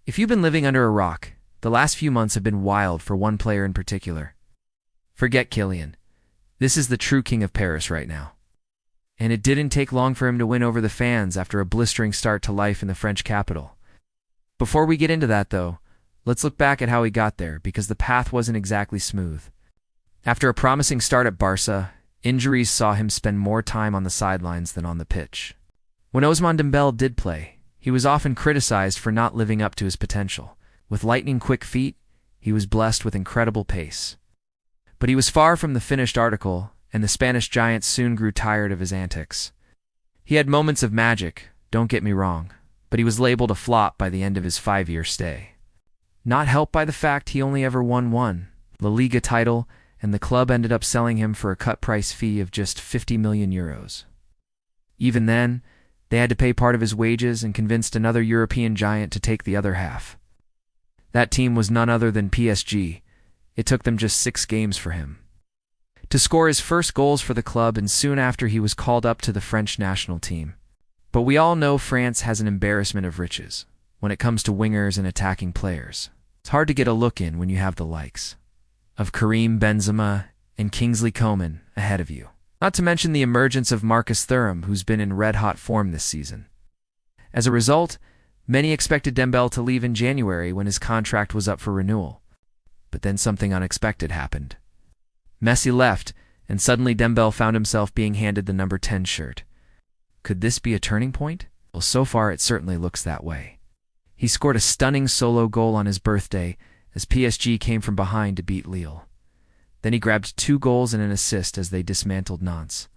If you've been living under a rock, the last few months have been wild for one player in particular. Forget Kylian. This is the true king of Paris right now. And it didn't take long for him to win over the fans after a blistering start to life in the French capital. Before we get into that, though, let's look back at how he got there, because the path wasn't exactly smooth. After a promising start at Barca, injuries saw him spend more time on the sidelines than on the pitch. When Ousmane Dembélé did play, he was often criticized for not living up to his potential. With lightning-quick feet, he was blessed with incredible pace. But he was far from the finished article, and the Spanish giant soon grew tired of his antics. He had moments of magic, don't get me wrong, but he was labeled a flop by the end of his 5-year stay. Not helped by the fact he only ever won one La Liga title, and the club ended up selling him for a cut-price fee of just €50 million. Even then, they had to pay part of his wages and convinced another European giant to take the other half. That team was none other than PSG. It took them just 6 games for him to score his first goals for the club, and soon after he was called up to the French national team. But we all know France has an embarrassment of riches when it comes to wingers and attacking players. It's hard to get a look in when you have the likes of Karim Benzema and Kingsley Coman ahead of you. Not to mention the emergence of Marcus Thuram, who's been in red-hot form this season. As a result, many expected Dembele to leave in January when his contract was up for renewal. But then something unexpected happened. Messi left, and suddenly Dembele found himself being handed the number 10 shirt. Could this be a turning point? Well, so far it certainly looks that way. He scored a stunning solo goal on his birthday as PSG came from behind to beat Lille. Then he grabbed 2 goals and an assist as they dismantled Nantes.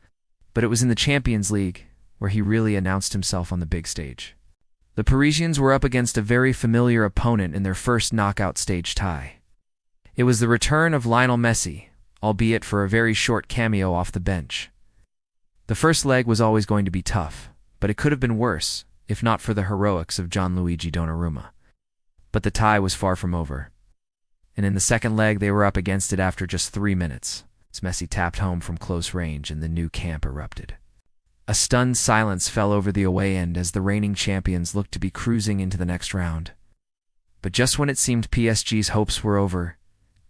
But it was in the Champions League where he really announced himself on the big stage. The Parisians were up against a very familiar opponent in their first knockout stage tie. It was the return of Lionel Messi, albeit for a very short cameo off the bench. The first leg was always going to be tough, but it could have been worse, if not for the heroics of Gianluigi Donnarumma. But the tie was far from over. And in the second leg they were up against it after just 3 minutes, as Messi tapped home from close range and the new camp erupted. A stunned silence fell over the away end as the reigning champions looked to be cruising into the next round. But just when it seemed PSG's hopes were over,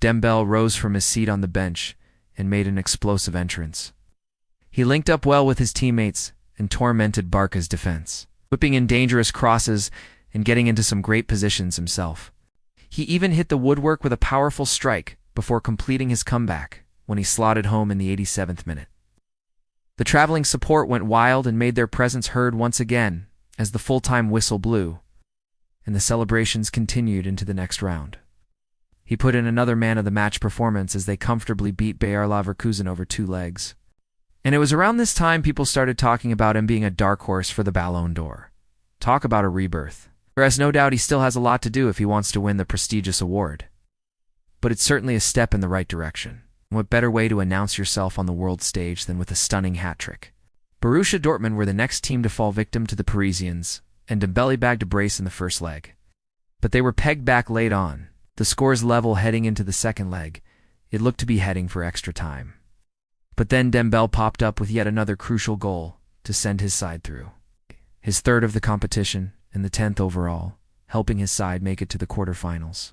Dembele rose from his seat on the bench and made an explosive entrance. He linked up well with his teammates and tormented Barca's defense, whipping in dangerous crosses and getting into some great positions himself. He even hit the woodwork with a powerful strike before completing his comeback when he slotted home in the 87th minute. The traveling support went wild and made their presence heard once again as the full-time whistle blew, and the celebrations continued into the next round. He put in another man-of-the-match performance as they comfortably beat Bayer Leverkusen over 2 legs. And it was around this time people started talking about him being a dark horse for the Ballon d'Or. Talk about a rebirth. Whereas no doubt he still has a lot to do if he wants to win the prestigious award. But it's certainly a step in the right direction. What better way to announce yourself on the world stage than with a stunning hat-trick? Borussia Dortmund were the next team to fall victim to the Parisians, and Dembele bagged a brace in the first leg. But they were pegged back late on. The scores level heading into the second leg. It looked to be heading for extra time. But then Dembele popped up with yet another crucial goal to send his side through. His 3rd of the competition, and the 10th overall, helping his side make it to the quarterfinals.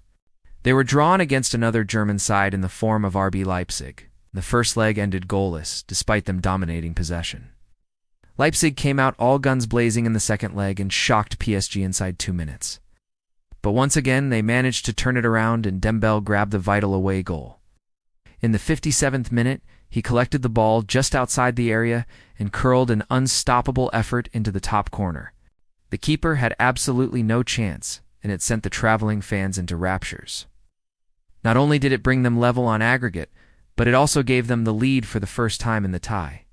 They were drawn against another German side in the form of RB Leipzig. The first leg ended goalless, despite them dominating possession. Leipzig came out all guns blazing in the second leg and shocked PSG inside 2 minutes. But once again, they managed to turn it around and Dembele grabbed the vital away goal. In the 57th minute, he collected the ball just outside the area and curled an unstoppable effort into the top corner. The keeper had absolutely no chance, and it sent the traveling fans into raptures. Not only did it bring them level on aggregate, but it also gave them the lead for the first time in the tie.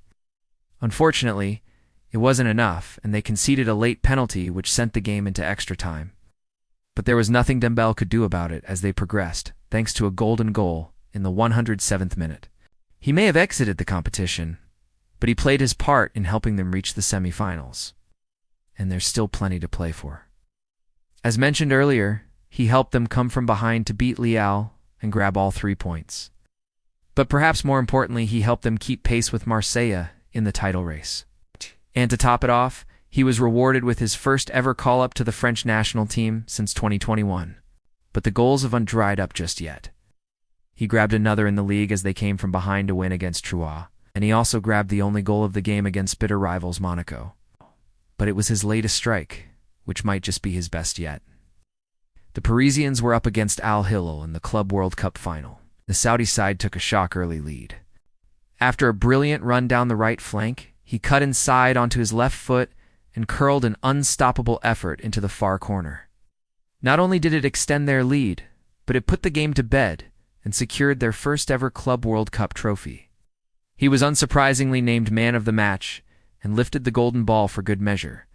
Unfortunately, it wasn't enough, and they conceded a late penalty which sent the game into extra time. But there was nothing Dembele could do about it as they progressed, thanks to a golden goal in the 107th minute. He may have exited the competition, but he played his part in helping them reach the semifinals. And there's still plenty to play for. As mentioned earlier, he helped them come from behind to beat Lille and grab all 3 points. But perhaps more importantly, he helped them keep pace with Marseille in the title race. And to top it off, He was rewarded with his first ever call-up to the French national team since 2021. But the goals haven't dried up just yet. He grabbed another in the league as they came from behind to win against Troyes, and he also grabbed the only goal of the game against bitter rivals Monaco. But it was his latest strike, which might just be his best yet. The Parisians were up against Al Hilal in the Club World Cup final. The Saudi side took a shock early lead. After a brilliant run down the right flank, he cut inside onto his left foot and curled an unstoppable effort into the far corner. Not only did it extend their lead, but it put the game to bed and secured their first ever Club World Cup trophy. He was unsurprisingly named man of the match and lifted the golden ball for good measure.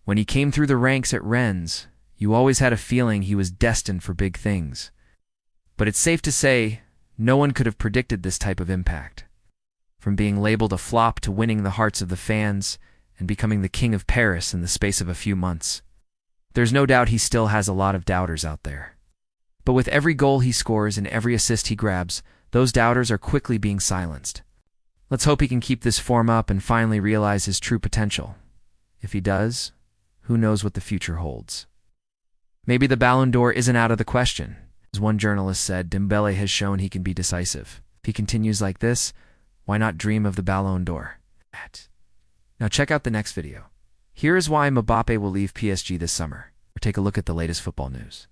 When he came through the ranks at Rennes, you always had a feeling he was destined for big things. But it's safe to say, no one could have predicted this type of impact. From being labeled a flop to winning the hearts of the fans and becoming the king of Paris in the space of a few months. There's no doubt he still has a lot of doubters out there. But with every goal he scores and every assist he grabs, those doubters are quickly being silenced. Let's hope he can keep this form up and finally realize his true potential. If he does, who knows what the future holds. Maybe the Ballon d'Or isn't out of the question. As one journalist said, Dembele has shown he can be decisive. If he continues like this, why not dream of the Ballon d'Or? Now check out the next video. Here is why Mbappé will leave PSG this summer, or take a look at the latest football news.